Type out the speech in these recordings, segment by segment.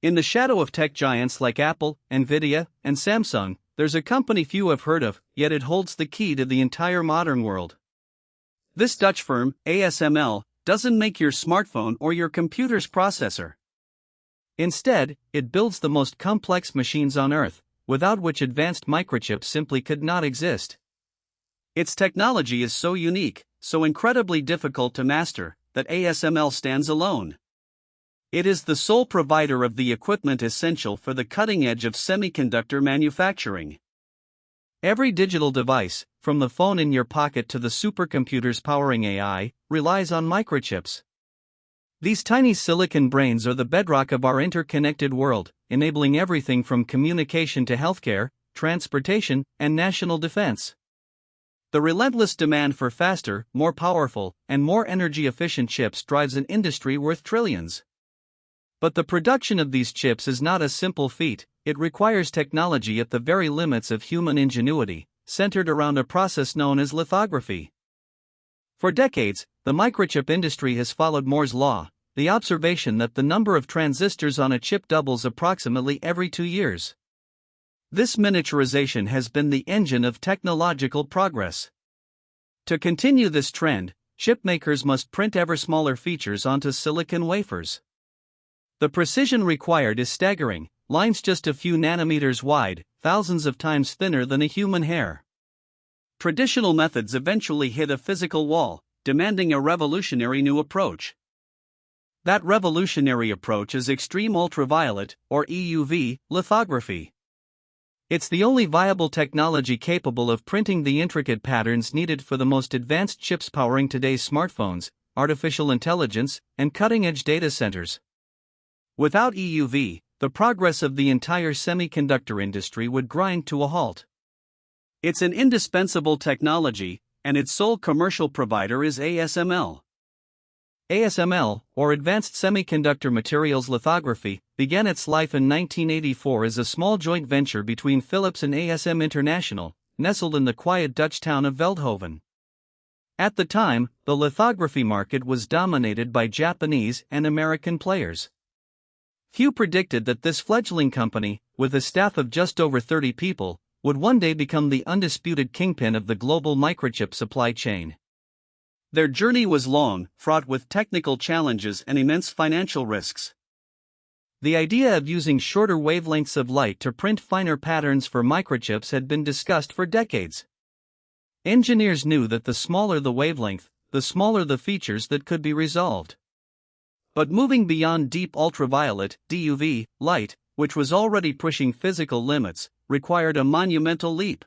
In the shadow of tech giants like Apple, Nvidia, and Samsung, there's a company few have heard of, yet it holds the key to the entire modern world. This Dutch firm, ASML, doesn't make your smartphone or your computer's processor. Instead, it builds the most complex machines on Earth, without which advanced microchips simply could not exist. Its technology is so unique, so incredibly difficult to master, that ASML stands alone. It is the sole provider of the equipment essential for the cutting edge of semiconductor manufacturing. Every digital device, from the phone in your pocket to the supercomputers powering AI, relies on microchips. These tiny silicon brains are the bedrock of our interconnected world, enabling everything from communication to healthcare, transportation, and national defense. The relentless demand for faster, more powerful, and more energy-efficient chips drives an industry worth trillions. But the production of these chips is not a simple feat. It requires technology at the very limits of human ingenuity, centered around a process known as lithography. For decades, the microchip industry has followed Moore's law, the observation that the number of transistors on a chip doubles approximately every 2 years. This miniaturization has been the engine of technological progress. To continue this trend, chip makers must print ever smaller features onto silicon wafers. The precision required is staggering, lines just a few nanometers wide, thousands of times thinner than a human hair. Traditional methods eventually hit a physical wall, demanding a revolutionary new approach. That revolutionary approach is extreme ultraviolet, or EUV, lithography. It's the only viable technology capable of printing the intricate patterns needed for the most advanced chips powering today's smartphones, artificial intelligence, and cutting-edge data centers. Without EUV, the progress of the entire semiconductor industry would grind to a halt. It's an indispensable technology, and its sole commercial provider is ASML. ASML, or Advanced Semiconductor Materials Lithography, began its life in 1984 as a small joint venture between Philips and ASM International, nestled in the quiet Dutch town of Veldhoven. At the time, the lithography market was dominated by Japanese and American players. Few predicted that this fledgling company, with a staff of just over 30 people, would one day become the undisputed kingpin of the global microchip supply chain. Their journey was long, fraught with technical challenges and immense financial risks. The idea of using shorter wavelengths of light to print finer patterns for microchips had been discussed for decades. Engineers knew that the smaller the wavelength, the smaller the features that could be resolved. But moving beyond deep ultraviolet (DUV) light, which was already pushing physical limits, required a monumental leap.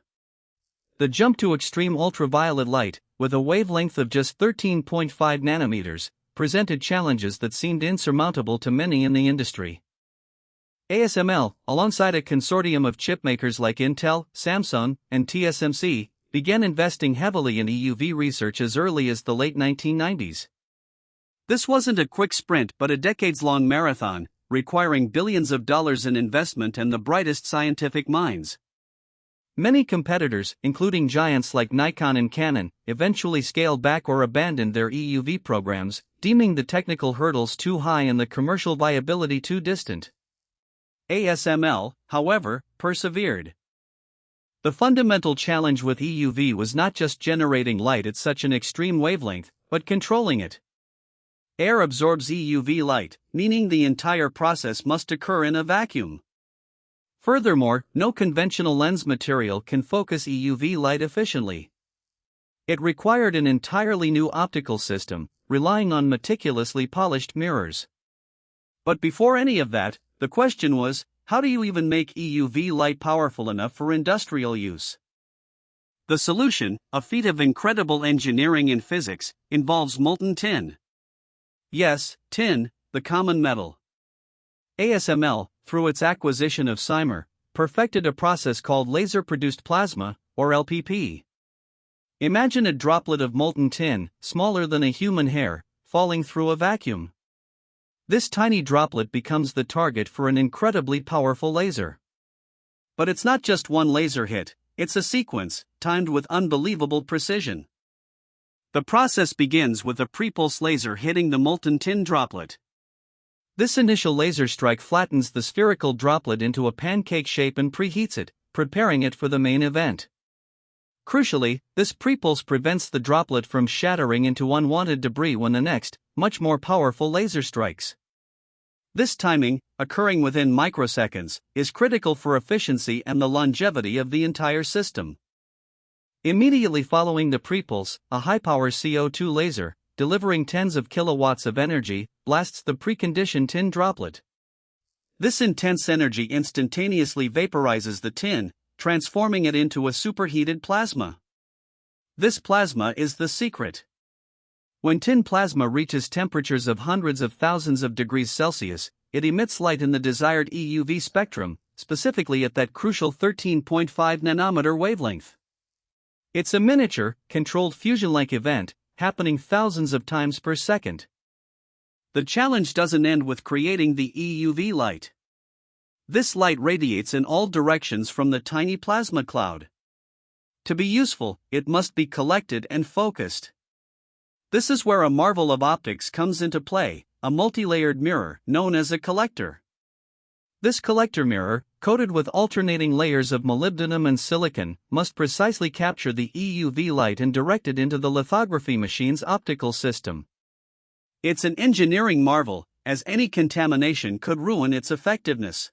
The jump to extreme ultraviolet light, with a wavelength of just 13.5 nanometers, presented challenges that seemed insurmountable to many in the industry. ASML, alongside a consortium of chipmakers like Intel, Samsung, and TSMC, began investing heavily in EUV research as early as the late 1990s. This wasn't a quick sprint but a decades-long marathon, requiring billions of dollars in investment and the brightest scientific minds. Many competitors, including giants like Nikon and Canon, eventually scaled back or abandoned their EUV programs, deeming the technical hurdles too high and the commercial viability too distant. ASML, however, persevered. The fundamental challenge with EUV was not just generating light at such an extreme wavelength, but controlling it. Air absorbs EUV light, meaning the entire process must occur in a vacuum. Furthermore, no conventional lens material can focus EUV light efficiently. It required an entirely new optical system, relying on meticulously polished mirrors. But before any of that, the question was, how do you even make EUV light powerful enough for industrial use? The solution, a feat of incredible engineering and physics, involves molten tin. Yes, tin, the common metal. ASML, through its acquisition of Cymer, perfected a process called laser-produced plasma, or LPP. Imagine a droplet of molten tin, smaller than a human hair, falling through a vacuum. This tiny droplet becomes the target for an incredibly powerful laser. But it's not just one laser hit, it's a sequence, timed with unbelievable precision. The process begins with a pre-pulse laser hitting the molten tin droplet. This initial laser strike flattens the spherical droplet into a pancake shape and preheats it, preparing it for the main event. Crucially, this prepulse prevents the droplet from shattering into unwanted debris when the next, much more powerful laser strikes. This timing, occurring within microseconds, is critical for efficiency and the longevity of the entire system. Immediately following the prepulse, a high-power CO2 laser, delivering tens of kilowatts of energy, blasts the preconditioned tin droplet. This intense energy instantaneously vaporizes the tin, transforming it into a superheated plasma. This plasma is the secret. When tin plasma reaches temperatures of hundreds of thousands of degrees Celsius, it emits light in the desired EUV spectrum, specifically at that crucial 13.5 nanometer wavelength. It's a miniature, controlled fusion-like event, happening thousands of times per second. The challenge doesn't end with creating the EUV light. This light radiates in all directions from the tiny plasma cloud. To be useful, it must be collected and focused. This is where a marvel of optics comes into play, a multi-layered mirror known as a collector. This collector mirror, coated with alternating layers of molybdenum and silicon, must precisely capture the EUV light and direct it into the lithography machine's optical system. It's an engineering marvel, as any contamination could ruin its effectiveness.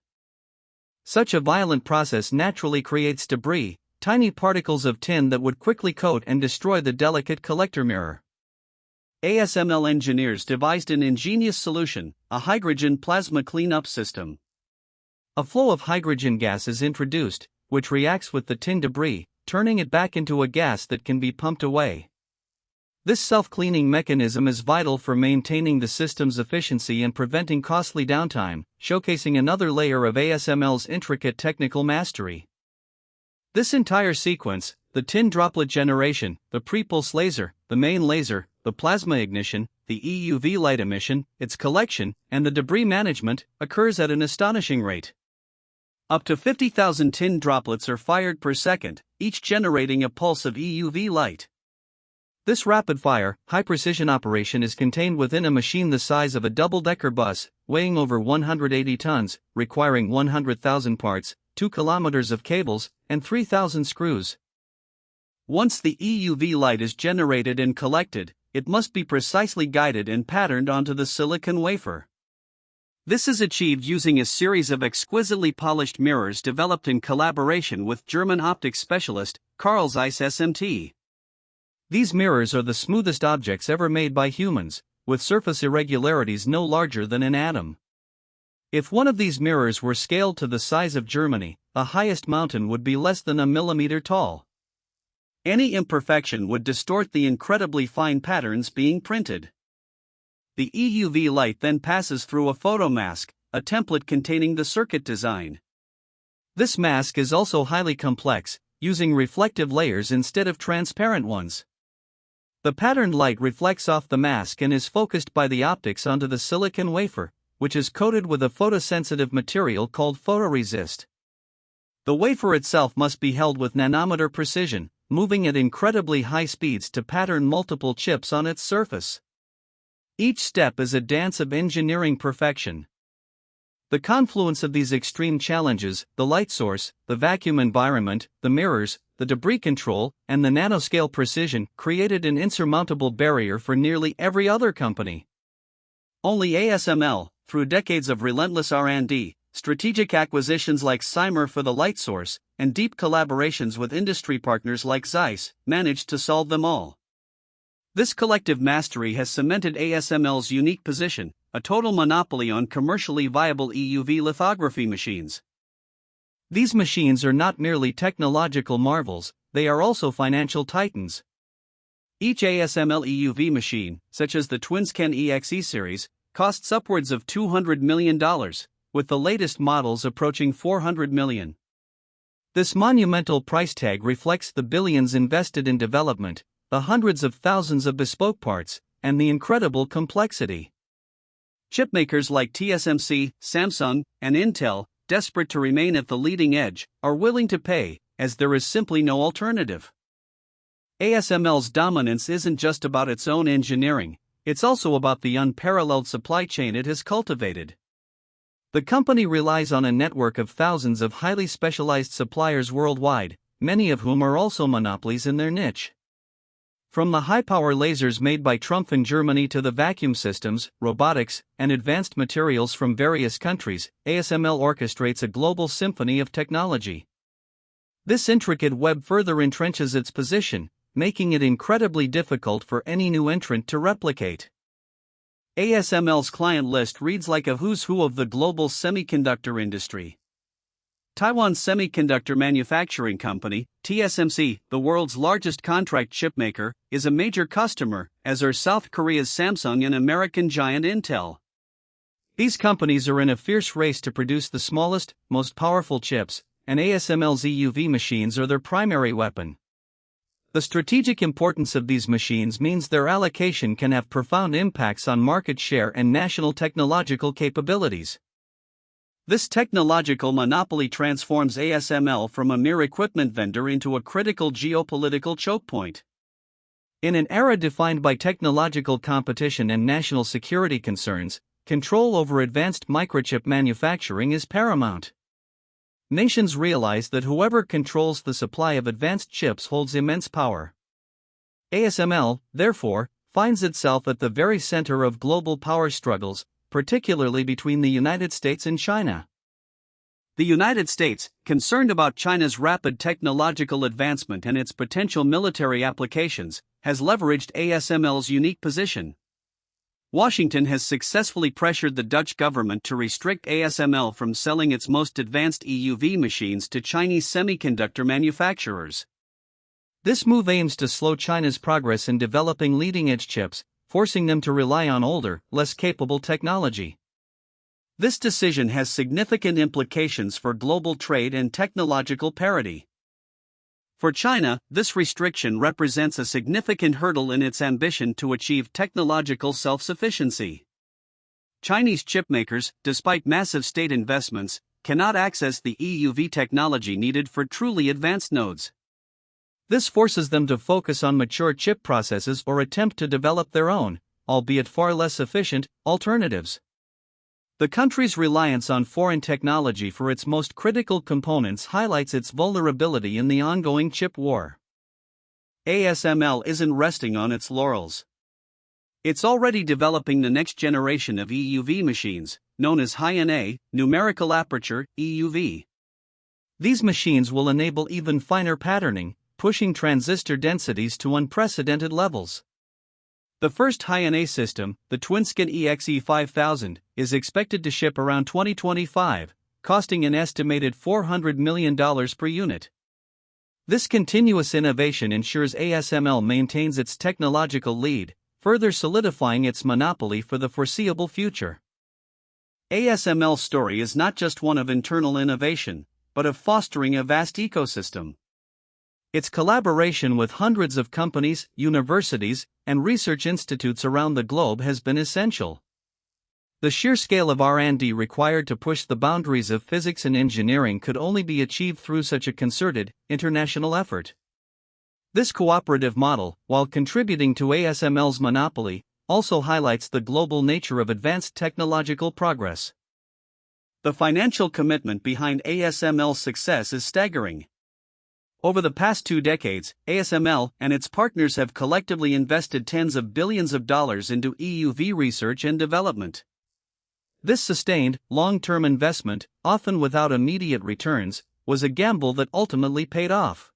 Such a violent process naturally creates debris, tiny particles of tin that would quickly coat and destroy the delicate collector mirror. ASML engineers devised an ingenious solution, a hydrogen plasma cleanup system. A flow of hydrogen gas is introduced, which reacts with the tin debris, turning it back into a gas that can be pumped away. This self-cleaning mechanism is vital for maintaining the system's efficiency and preventing costly downtime, showcasing another layer of ASML's intricate technical mastery. This entire sequence, the tin droplet generation, the prepulse laser, the main laser, the plasma ignition, the EUV light emission, its collection, and the debris management, occurs at an astonishing rate. Up to 50,000 tin droplets are fired per second, each generating a pulse of EUV light. This rapid-fire, high-precision operation is contained within a machine the size of a double-decker bus, weighing over 180 tons, requiring 100,000 parts, 2 kilometers of cables, and 3,000 screws. Once the EUV light is generated and collected, it must be precisely guided and patterned onto the silicon wafer. This is achieved using a series of exquisitely polished mirrors developed in collaboration with German optics specialist Carl Zeiss SMT. These mirrors are the smoothest objects ever made by humans, with surface irregularities no larger than an atom. If one of these mirrors were scaled to the size of Germany, the highest mountain would be less than a millimeter tall. Any imperfection would distort the incredibly fine patterns being printed. The EUV light then passes through a photomask, a template containing the circuit design. This mask is also highly complex, using reflective layers instead of transparent ones. The patterned light reflects off the mask and is focused by the optics onto the silicon wafer, which is coated with a photosensitive material called photoresist. The wafer itself must be held with nanometer precision, moving at incredibly high speeds to pattern multiple chips on its surface. Each step is a dance of engineering perfection. The confluence of these extreme challenges, the light source, the vacuum environment, the mirrors, the debris control, and the nanoscale precision, created an insurmountable barrier for nearly every other company. Only ASML, through decades of relentless R&D, strategic acquisitions like Cymer for the light source, and deep collaborations with industry partners like Zeiss, managed to solve them all. This collective mastery has cemented ASML's unique position, a total monopoly on commercially viable EUV lithography machines. These machines are not merely technological marvels, they are also financial titans. Each ASML EUV machine, such as the TWINSCAN EXE series, costs upwards of $200 million, with the latest models approaching $400 million. This monumental price tag reflects the billions invested in development, the hundreds of thousands of bespoke parts, and the incredible complexity. Chipmakers like TSMC, Samsung, and Intel, desperate to remain at the leading edge, are willing to pay, as there is simply no alternative. ASML's dominance isn't just about its own engineering, it's also about the unparalleled supply chain it has cultivated. The company relies on a network of thousands of highly specialized suppliers worldwide, many of whom are also monopolies in their niche. From the high-power lasers made by Trumpf in Germany to the vacuum systems, robotics, and advanced materials from various countries, ASML orchestrates a global symphony of technology. This intricate web further entrenches its position, making it incredibly difficult for any new entrant to replicate. ASML's client list reads like a who's who of the global semiconductor industry. Taiwan Semiconductor Manufacturing Company, TSMC, the world's largest contract chipmaker, is a major customer, as are South Korea's Samsung and American giant Intel. These companies are in a fierce race to produce the smallest, most powerful chips, and ASML's EUV machines are their primary weapon. The strategic importance of these machines means their allocation can have profound impacts on market share and national technological capabilities. This technological monopoly transforms ASML from a mere equipment vendor into a critical geopolitical choke point. In an era defined by technological competition and national security concerns, control over advanced microchip manufacturing is paramount. Nations realize that whoever controls the supply of advanced chips holds immense power. ASML, therefore, finds itself at the very center of global power struggles, particularly between the United States and China. The United States, concerned about China's rapid technological advancement and its potential military applications, has leveraged ASML's unique position. Washington has successfully pressured the Dutch government to restrict ASML from selling its most advanced EUV machines to Chinese semiconductor manufacturers. This move aims to slow China's progress in developing leading-edge chips, forcing them to rely on older, less capable technology. This decision has significant implications for global trade and technological parity. For China, this restriction represents a significant hurdle in its ambition to achieve technological self-sufficiency. Chinese chipmakers, despite massive state investments, cannot access the EUV technology needed for truly advanced nodes. This forces them to focus on mature chip processes or attempt to develop their own, albeit far less efficient, alternatives. The country's reliance on foreign technology for its most critical components highlights its vulnerability in the ongoing chip war. ASML isn't resting on its laurels. It's already developing the next generation of EUV machines, known as High-NA, numerical aperture, EUV. These machines will enable even finer patterning, pushing transistor densities to unprecedented levels. The first High-NA system, the TWINSCAN EXE5000, is expected to ship around 2025, costing an estimated $400 million per unit. This continuous innovation ensures ASML maintains its technological lead, further solidifying its monopoly for the foreseeable future. ASML's story is not just one of internal innovation, but of fostering a vast ecosystem. Its collaboration with hundreds of companies, universities, and research institutes around the globe has been essential. The sheer scale of R&D required to push the boundaries of physics and engineering could only be achieved through such a concerted, international effort. This cooperative model, while contributing to ASML's monopoly, also highlights the global nature of advanced technological progress. The financial commitment behind ASML's success is staggering. Over the past 2 decades, ASML and its partners have collectively invested tens of billions of dollars into EUV research and development. This sustained, long-term investment, often without immediate returns, was a gamble that ultimately paid off.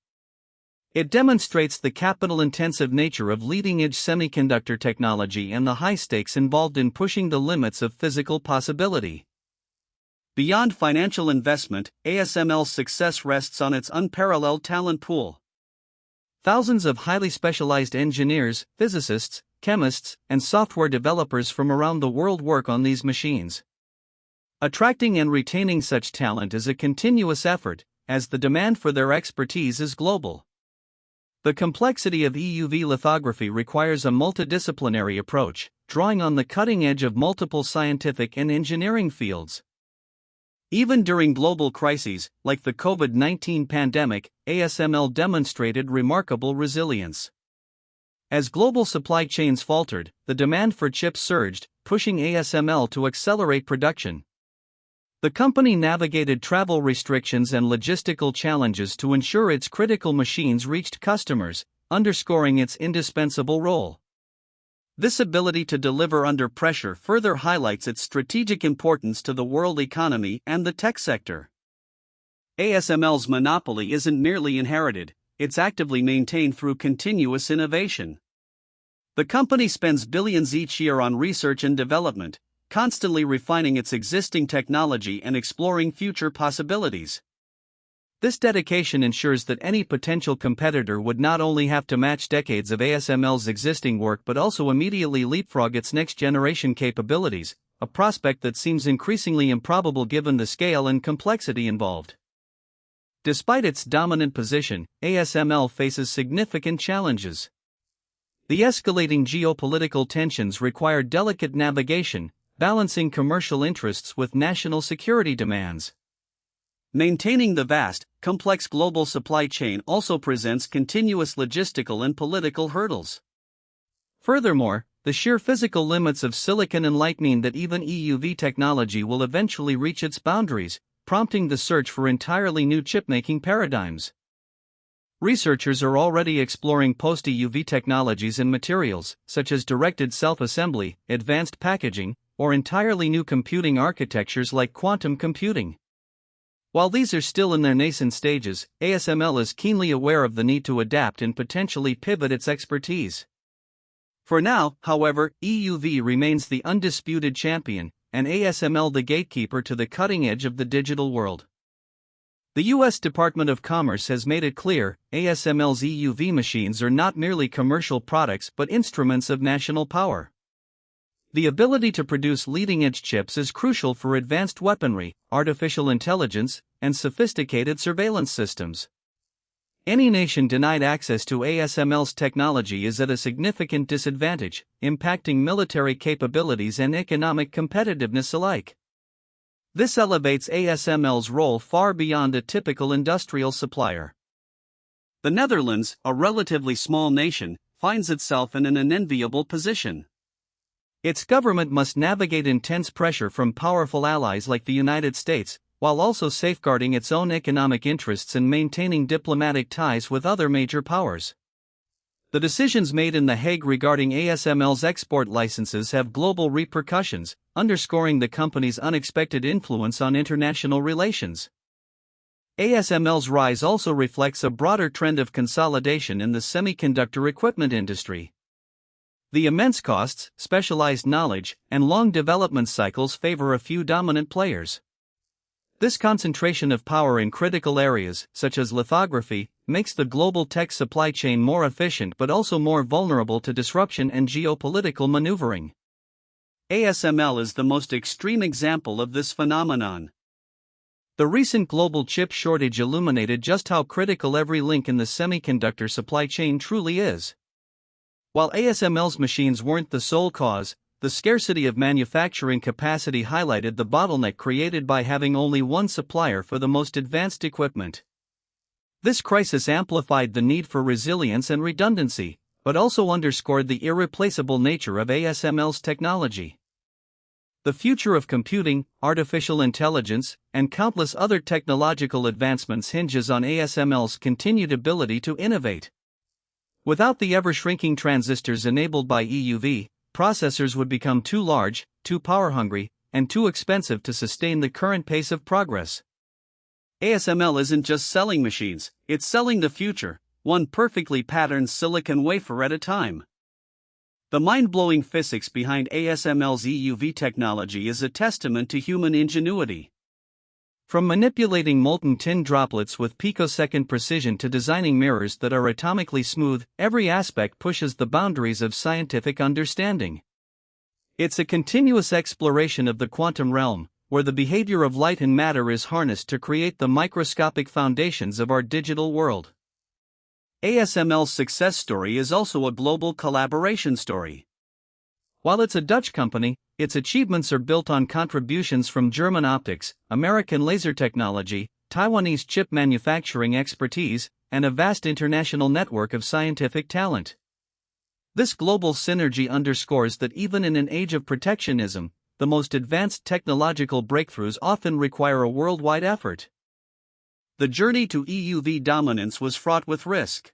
It demonstrates the capital-intensive nature of leading-edge semiconductor technology and the high stakes involved in pushing the limits of physical possibility. Beyond financial investment, ASML's success rests on its unparalleled talent pool. Thousands of highly specialized engineers, physicists, chemists, and software developers from around the world work on these machines. Attracting and retaining such talent is a continuous effort, as the demand for their expertise is global. The complexity of EUV lithography requires a multidisciplinary approach, drawing on the cutting edge of multiple scientific and engineering fields. Even during global crises, like the COVID-19 pandemic, ASML demonstrated remarkable resilience. As global supply chains faltered, the demand for chips surged, pushing ASML to accelerate production. The company navigated travel restrictions and logistical challenges to ensure its critical machines reached customers, underscoring its indispensable role. This ability to deliver under pressure further highlights its strategic importance to the world economy and the tech sector. ASML's monopoly isn't merely inherited, it's actively maintained through continuous innovation. The company spends billions each year on research and development, constantly refining its existing technology and exploring future possibilities. This dedication ensures that any potential competitor would not only have to match decades of ASML's existing work but also immediately leapfrog its next-generation capabilities, a prospect that seems increasingly improbable given the scale and complexity involved. Despite its dominant position, ASML faces significant challenges. The escalating geopolitical tensions require delicate navigation, balancing commercial interests with national security demands. Maintaining the vast, complex global supply chain also presents continuous logistical and political hurdles. Furthermore, the sheer physical limits of silicon and light mean that even EUV technology will eventually reach its boundaries, prompting the search for entirely new chip-making paradigms. Researchers are already exploring post-EUV technologies and materials, such as directed self-assembly, advanced packaging, or entirely new computing architectures like quantum computing. While these are still in their nascent stages, ASML is keenly aware of the need to adapt and potentially pivot its expertise. For now, however, EUV remains the undisputed champion, and ASML the gatekeeper to the cutting edge of the digital world. The U.S. Department of Commerce has made it clear, ASML's EUV machines are not merely commercial products but instruments of national power. The ability to produce leading-edge chips is crucial for advanced weaponry, artificial intelligence, and sophisticated surveillance systems. Any nation denied access to ASML's technology is at a significant disadvantage, impacting military capabilities and economic competitiveness alike. This elevates ASML's role far beyond a typical industrial supplier. The Netherlands, a relatively small nation, finds itself in an unenviable position. Its government must navigate intense pressure from powerful allies like the United States, while also safeguarding its own economic interests and maintaining diplomatic ties with other major powers. The decisions made in The Hague regarding ASML's export licenses have global repercussions, underscoring the company's unexpected influence on international relations. ASML's rise also reflects a broader trend of consolidation in the semiconductor equipment industry. The immense costs, specialized knowledge, and long development cycles favor a few dominant players. This concentration of power in critical areas, such as lithography, makes the global tech supply chain more efficient but also more vulnerable to disruption and geopolitical maneuvering. ASML is the most extreme example of this phenomenon. The recent global chip shortage illuminated just how critical every link in the semiconductor supply chain truly is. While ASML's machines weren't the sole cause, the scarcity of manufacturing capacity highlighted the bottleneck created by having only one supplier for the most advanced equipment. This crisis amplified the need for resilience and redundancy, but also underscored the irreplaceable nature of ASML's technology. The future of computing, artificial intelligence, and countless other technological advancements hinges on ASML's continued ability to innovate. Without the ever-shrinking transistors enabled by EUV, processors would become too large, too power-hungry, and too expensive to sustain the current pace of progress. ASML isn't just selling machines, it's selling the future, one perfectly patterned silicon wafer at a time. The mind-blowing physics behind ASML's EUV technology is a testament to human ingenuity. From manipulating molten tin droplets with picosecond precision to designing mirrors that are atomically smooth, every aspect pushes the boundaries of scientific understanding. It's a continuous exploration of the quantum realm, where the behavior of light and matter is harnessed to create the microscopic foundations of our digital world. ASML's success story is also a global collaboration story. While it's a Dutch company, its achievements are built on contributions from German optics, American laser technology, Taiwanese chip manufacturing expertise, and a vast international network of scientific talent. This global synergy underscores that even in an age of protectionism, the most advanced technological breakthroughs often require a worldwide effort. The journey to EUV dominance was fraught with risk.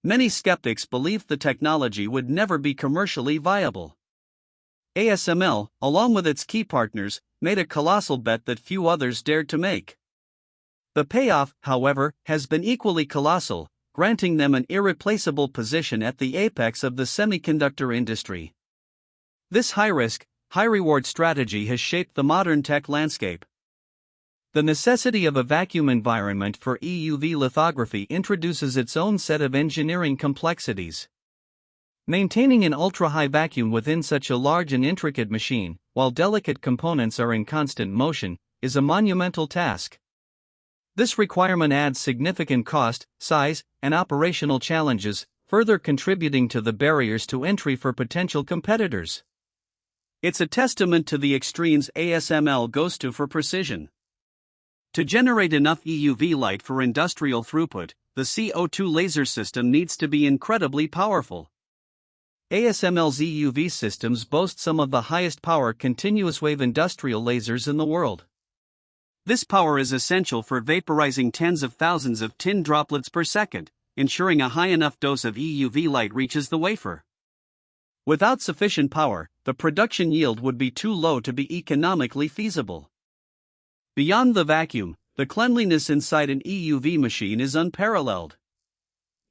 Many skeptics believed the technology would never be commercially viable. ASML, along with its key partners, made a colossal bet that few others dared to make. The payoff, however, has been equally colossal, granting them an irreplaceable position at the apex of the semiconductor industry. This high-risk, high-reward strategy has shaped the modern tech landscape. The necessity of a vacuum environment for EUV lithography introduces its own set of engineering complexities. Maintaining an ultra-high vacuum within such a large and intricate machine, while delicate components are in constant motion, is a monumental task. This requirement adds significant cost, size, and operational challenges, further contributing to the barriers to entry for potential competitors. It's a testament to the extremes ASML goes to for precision. To generate enough EUV light for industrial throughput, the CO2 laser system needs to be incredibly powerful. ASML's EUV systems boast some of the highest power continuous wave industrial lasers in the world. This power is essential for vaporizing tens of thousands of tin droplets per second, ensuring a high enough dose of EUV light reaches the wafer. Without sufficient power, the production yield would be too low to be economically feasible. Beyond the vacuum, the cleanliness inside an EUV machine is unparalleled.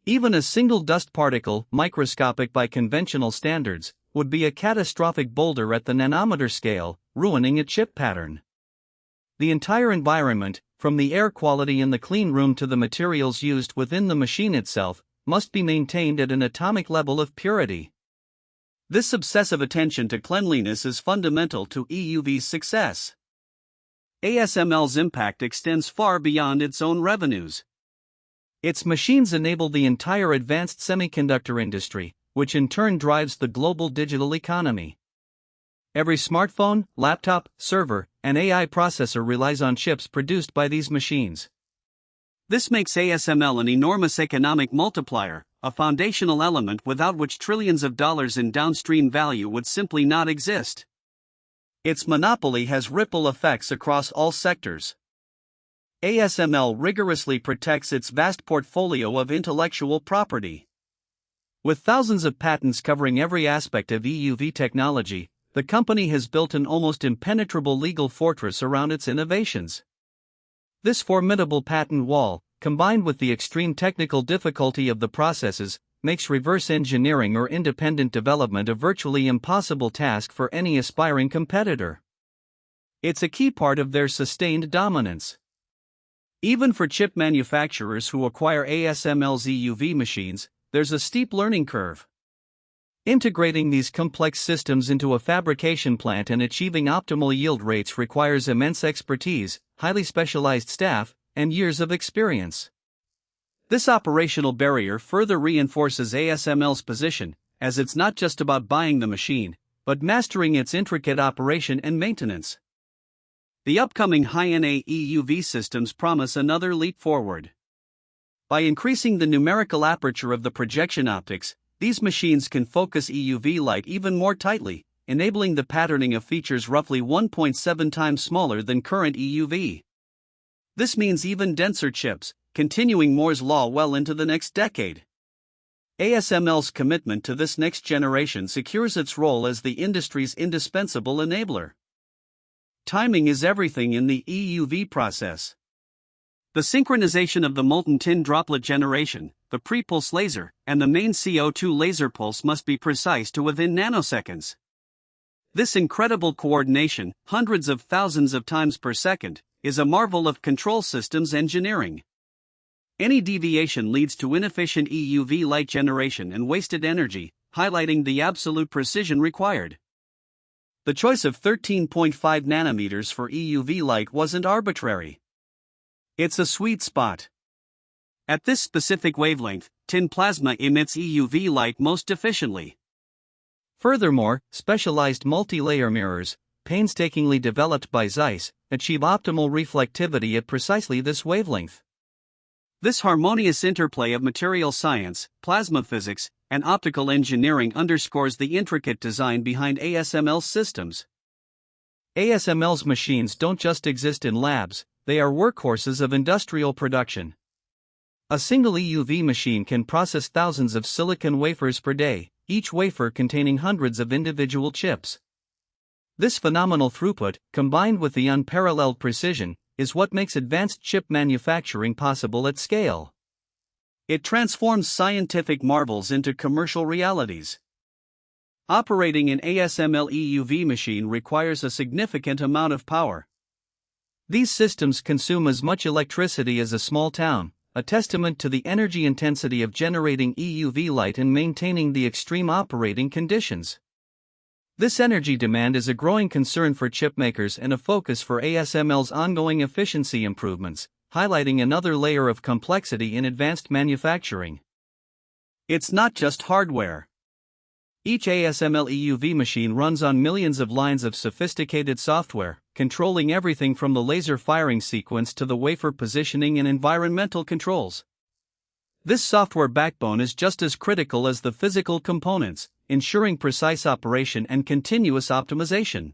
Even a single dust particle, microscopic by conventional standards, would be a catastrophic boulder at the nanometer scale, ruining a chip pattern. The entire environment, from the air quality in the clean room to the materials used within the machine itself, must be maintained at an atomic level of purity. This obsessive attention to cleanliness is fundamental to EUV's success. ASML's impact extends far beyond its own revenues. Its machines enable the entire advanced semiconductor industry, which in turn drives the global digital economy. Every smartphone, laptop, server, and AI processor relies on chips produced by these machines. This makes ASML an enormous economic multiplier, a foundational element without which trillions of dollars in downstream value would simply not exist. Its monopoly has ripple effects across all sectors. ASML rigorously protects its vast portfolio of intellectual property. With thousands of patents covering every aspect of EUV technology, the company has built an almost impenetrable legal fortress around its innovations. This formidable patent wall, combined with the extreme technical difficulty of the processes, makes reverse engineering or independent development a virtually impossible task for any aspiring competitor. It's a key part of their sustained dominance. Even for chip manufacturers who acquire ASML's EUV machines, there's a steep learning curve. Integrating these complex systems into a fabrication plant and achieving optimal yield rates requires immense expertise, highly specialized staff, and years of experience. This operational barrier further reinforces ASML's position, as it's not just about buying the machine, but mastering its intricate operation and maintenance. The upcoming high-NA EUV systems promise another leap forward. By increasing the numerical aperture of the projection optics, these machines can focus EUV light even more tightly, enabling the patterning of features roughly 1.7 times smaller than current EUV. This means even denser chips, continuing Moore's law well into the next decade. ASML's commitment to this next generation secures its role as the industry's indispensable enabler. Timing is everything in the EUV process. The synchronization of the molten tin droplet generation, the pre-pulse laser, and the main CO2 laser pulse must be precise to within nanoseconds. This incredible coordination, hundreds of thousands of times per second, is a marvel of control systems engineering. Any deviation leads to inefficient EUV light generation and wasted energy, highlighting the absolute precision required. The choice of 13.5 nanometers for EUV light wasn't arbitrary. It's a sweet spot. At this specific wavelength, tin plasma emits EUV light most efficiently. Furthermore, specialized multi-layer mirrors, painstakingly developed by Zeiss, achieve optimal reflectivity at precisely this wavelength. This harmonious interplay of material science, plasma physics, and optical engineering underscores the intricate design behind ASML's systems. ASML's machines don't just exist in labs, they are workhorses of industrial production. A single EUV machine can process thousands of silicon wafers per day, each wafer containing hundreds of individual chips. This phenomenal throughput, combined with the unparalleled precision, is what makes advanced chip manufacturing possible at scale. It transforms scientific marvels into commercial realities. Operating an ASML EUV machine requires a significant amount of power. These systems consume as much electricity as a small town, a testament to the energy intensity of generating EUV light and maintaining the extreme operating conditions. This energy demand is a growing concern for chipmakers and a focus for ASML's ongoing efficiency improvements, highlighting another layer of complexity in advanced manufacturing. It's not just hardware. Each ASML EUV machine runs on millions of lines of sophisticated software, controlling everything from the laser firing sequence to the wafer positioning and environmental controls. This software backbone is just as critical as the physical components, ensuring precise operation and continuous optimization.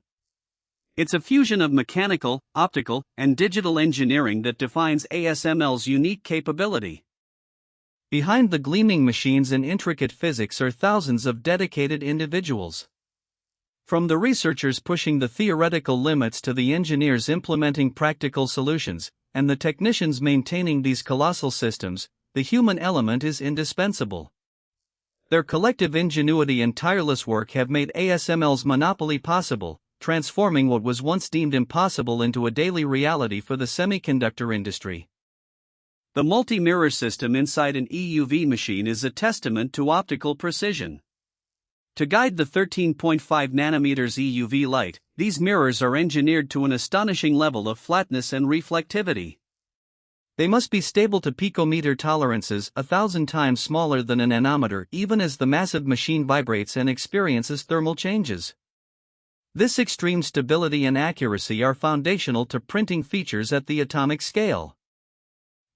It's a fusion of mechanical, optical, and digital engineering that defines ASML's unique capability. Behind the gleaming machines and intricate physics are thousands of dedicated individuals. From the researchers pushing the theoretical limits to the engineers implementing practical solutions, and the technicians maintaining these colossal systems, the human element is indispensable. Their collective ingenuity and tireless work have made ASML's monopoly possible, transforming what was once deemed impossible into a daily reality for the semiconductor industry. The multi-mirror system inside an EUV machine is a testament to optical precision. To guide the 13.5 nanometers EUV light, these mirrors are engineered to an astonishing level of flatness and reflectivity. They must be stable to picometer tolerances 1,000 times smaller than a nanometer even as the massive machine vibrates and experiences thermal changes. This extreme stability and accuracy are foundational to printing features at the atomic scale.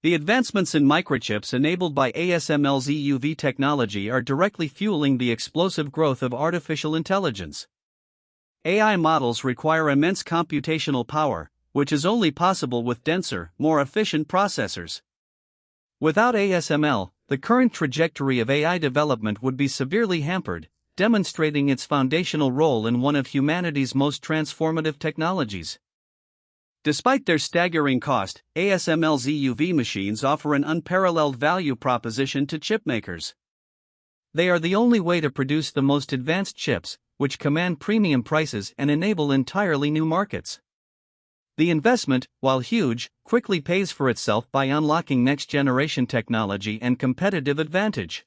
The advancements in microchips enabled by ASML's EUV technology are directly fueling the explosive growth of artificial intelligence. AI models require immense computational power, which is only possible with denser, more efficient processors. Without ASML, the current trajectory of AI development would be severely hampered, demonstrating its foundational role in one of humanity's most transformative technologies. Despite their staggering cost, ASML's EUV machines offer an unparalleled value proposition to chipmakers. They are the only way to produce the most advanced chips, which command premium prices and enable entirely new markets. The investment, while huge, quickly pays for itself by unlocking next-generation technology and competitive advantage.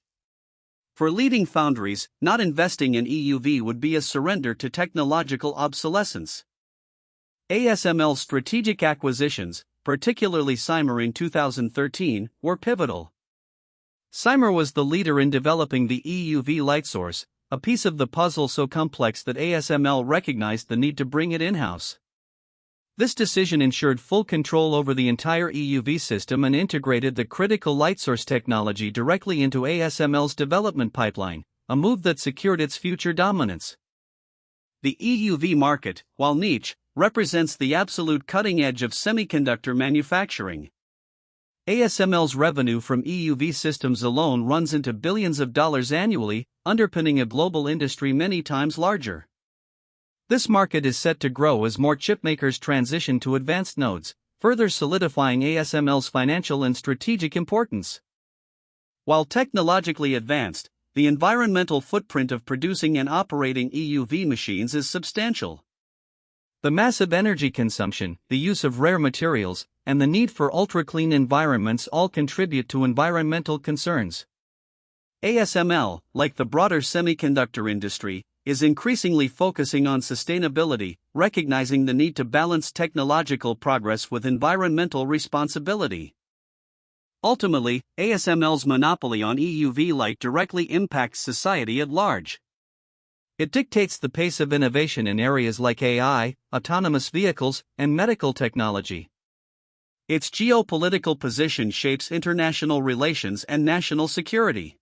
For leading foundries, not investing in EUV would be a surrender to technological obsolescence. ASML's strategic acquisitions, particularly Cymer in 2013, were pivotal. Cymer was the leader in developing the EUV light source, a piece of the puzzle so complex that ASML recognized the need to bring it in-house. This decision ensured full control over the entire EUV system and integrated the critical light source technology directly into ASML's development pipeline, a move that secured its future dominance. The EUV market, while niche, represents the absolute cutting edge of semiconductor manufacturing. ASML's revenue from EUV systems alone runs into billions of dollars annually, underpinning a global industry many times larger. This market is set to grow as more chipmakers transition to advanced nodes, further solidifying ASML's financial and strategic importance. While technologically advanced, the environmental footprint of producing and operating EUV machines is substantial. The massive energy consumption, the use of rare materials, and the need for ultra-clean environments all contribute to environmental concerns. ASML, like the broader semiconductor industry, is increasingly focusing on sustainability, recognizing the need to balance technological progress with environmental responsibility. Ultimately, ASML's monopoly on EUV light directly impacts society at large. It dictates the pace of innovation in areas like AI, autonomous vehicles, and medical technology. Its geopolitical position shapes international relations and national security.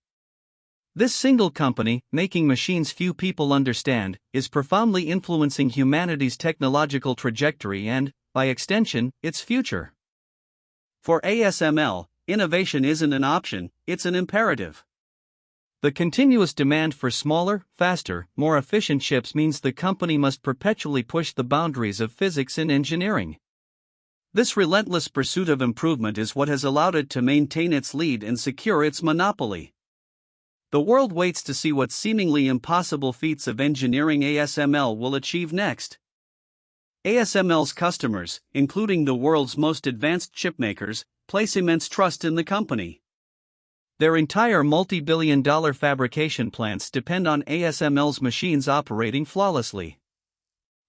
This single company, making machines few people understand, is profoundly influencing humanity's technological trajectory and, by extension, its future. For ASML, innovation isn't an option, it's an imperative. The continuous demand for smaller, faster, more efficient chips means the company must perpetually push the boundaries of physics and engineering. This relentless pursuit of improvement is what has allowed it to maintain its lead and secure its monopoly. The world waits to see what seemingly impossible feats of engineering ASML will achieve next. ASML's customers, including the world's most advanced chipmakers, place immense trust in the company. Their entire multi-billion-dollar fabrication plants depend on ASML's machines operating flawlessly.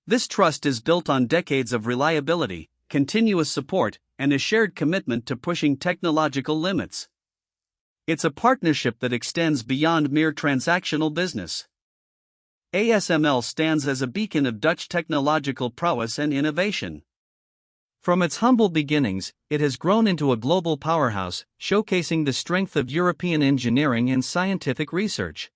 This trust is built on decades of reliability, continuous support, and a shared commitment to pushing technological limits. It's a partnership that extends beyond mere transactional business. ASML stands as a beacon of Dutch technological prowess and innovation. From its humble beginnings, it has grown into a global powerhouse, showcasing the strength of European engineering and scientific research.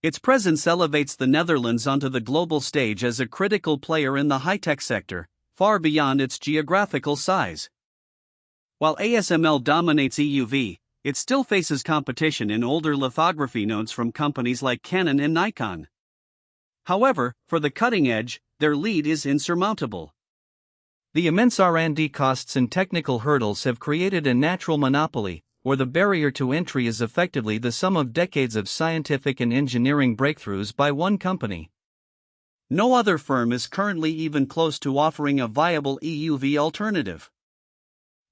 Its presence elevates the Netherlands onto the global stage as a critical player in the high-tech sector, far beyond its geographical size. While ASML dominates EUV, it still faces competition in older lithography nodes from companies like Canon and Nikon. However, for the cutting edge, their lead is insurmountable. The immense R&D costs and technical hurdles have created a natural monopoly, where the barrier to entry is effectively the sum of decades of scientific and engineering breakthroughs by one company. No other firm is currently even close to offering a viable EUV alternative.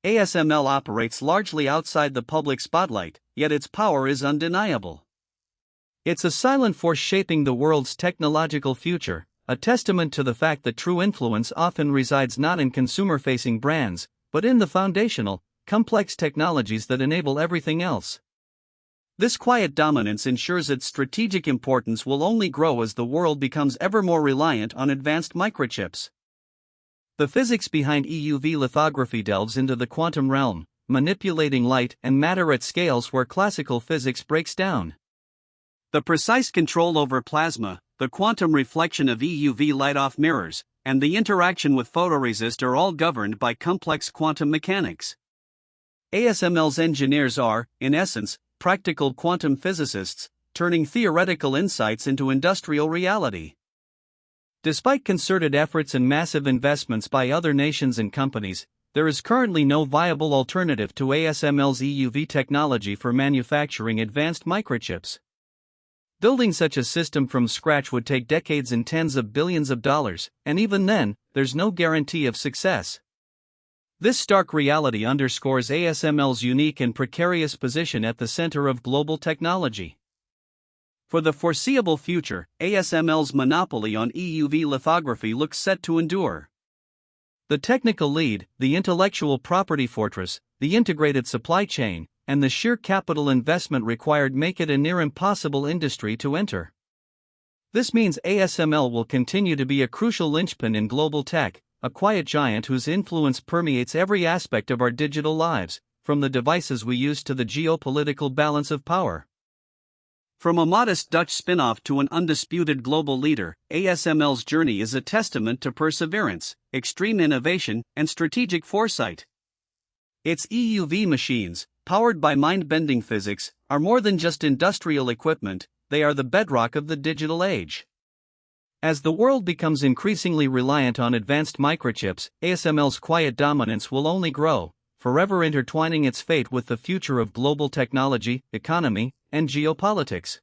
ASML operates largely outside the public spotlight, yet its power is undeniable. It's a silent force shaping the world's technological future, a testament to the fact that true influence often resides not in consumer-facing brands, but in the foundational, complex technologies that enable everything else. This quiet dominance ensures its strategic importance will only grow as the world becomes ever more reliant on advanced microchips. The physics behind EUV lithography delves into the quantum realm, manipulating light and matter at scales where classical physics breaks down. The precise control over plasma, the quantum reflection of EUV light off mirrors, and the interaction with photoresist are all governed by complex quantum mechanics. ASML's engineers are, in essence, practical quantum physicists, turning theoretical insights into industrial reality. Despite concerted efforts and massive investments by other nations and companies, there is currently no viable alternative to ASML's EUV technology for manufacturing advanced microchips. Building such a system from scratch would take decades and tens of billions of dollars, and even then, there's no guarantee of success. This stark reality underscores ASML's unique and precarious position at the center of global technology. For the foreseeable future, ASML's monopoly on EUV lithography looks set to endure. The technical lead, the intellectual property fortress, the integrated supply chain, and the sheer capital investment required make it a near impossible industry to enter. This means ASML will continue to be a crucial linchpin in global tech, a quiet giant whose influence permeates every aspect of our digital lives, from the devices we use to the geopolitical balance of power. From a modest Dutch spin-off to an undisputed global leader, ASML's journey is a testament to perseverance, extreme innovation, and strategic foresight. Its EUV machines, powered by mind-bending physics, are more than just industrial equipment, they are the bedrock of the digital age. As the world becomes increasingly reliant on advanced microchips, ASML's quiet dominance will only grow, forever intertwining its fate with the future of global technology, economy, and geopolitics.